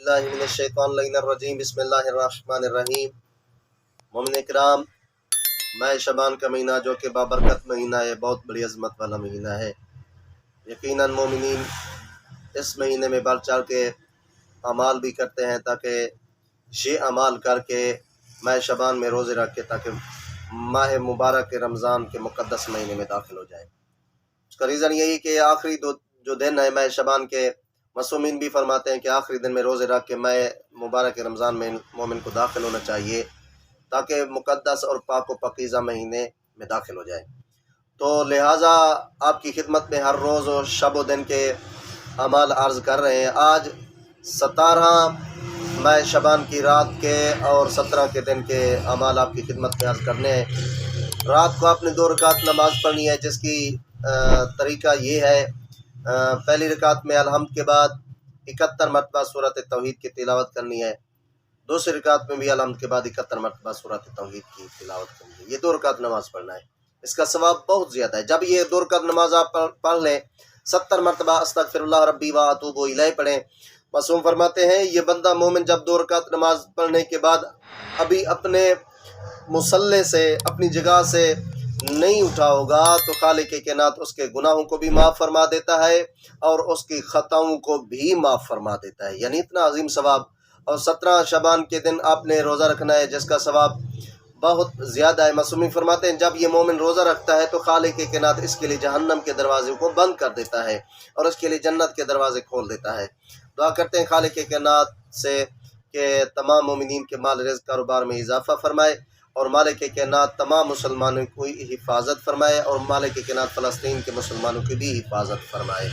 باللہ من الشیطان اللعین الرجیم بسم اللہ الرحمن الرحیم۔ مومن اکرام، ماہ شعبان کا مہینہ جو کہ بابرکت مہینہ ہے، بہت بڑی عظمت والا مہینہ ہے۔ یقیناً مومنین اس مہینے میں بڑھ چڑھ کے اعمال بھی کرتے ہیں تاکہ یہ اعمال کر کے ماہ شعبان میں روزے رکھ کے تاکہ ماہ مبارک رمضان کے مقدس مہینے میں داخل ہو جائے۔ اس کا ریزن یہی کہ آخری جو دن ہے ماہ شعبان کے، معصومین بھی فرماتے ہیں کہ آخری دن میں روزے رکھ کے ماہ مبارک رمضان میں مومن کو داخل ہونا چاہیے تاکہ مقدس اور پاک و پاکیزہ مہینے میں داخل ہو جائے۔ تو لہٰذا آپ کی خدمت میں ہر روز اور شب و دن کے اعمال عرض کر رہے ہیں۔ آج 17 ماہ شعبان کی رات کے اور 17 کے دن کے اعمال آپ کی خدمت میں عرض کرنے ہیں۔ رات کو آپ نے 2 رکعت نماز پڑھنی ہے، جس کی طریقہ یہ ہے: پہلی رکعت میں الحمد کے بعد 71 مرتبہ سورۃ توحید کی تلاوت کرنی ہے، دوسری رکعت میں بھی الحمد کے بعد 71 مرتبہ سورۃ توحید کی تلاوت کرنی ہے۔ یہ 2 رکعت نماز پڑھنا ہے، اس کا ثواب بہت زیادہ ہے۔ جب یہ 2 رکعت نماز آپ پڑھ لیں، 70 مرتبہ استغفر اللہ ربی و اتوب الیہ پڑھیں۔ معصوم فرماتے ہیں یہ بندہ مومن جب 2 رکعت نماز پڑھنے کے بعد ابھی اپنے مصلی سے، اپنی جگہ سے نہیں اٹھا ہوگا تو خالق کائنات اس کے گناہوں کو بھی معاف فرما دیتا ہے اور اس کی خطاؤں کو بھی معاف فرما دیتا ہے، یعنی اتنا عظیم ثواب۔ اور 17 شعبان کے دن آپ نے روزہ رکھنا ہے، جس کا ثواب بہت زیادہ ہے۔ معصومین فرماتے ہیں جب یہ مومن روزہ رکھتا ہے تو خالق کائنات اس کے لیے جہنم کے دروازے کو بند کر دیتا ہے اور اس کے لیے جنت کے دروازے کھول دیتا ہے۔ دعا کرتے ہیں خالق کائنات سے کہ تمام مومنین کے مال رزق کاروبار میں اضافہ فرمائے اور مالک کائنات تمام مسلمانوں کی حفاظت فرمائے اور مالک کائنات فلسطین کے مسلمانوں کی بھی حفاظت فرمائے۔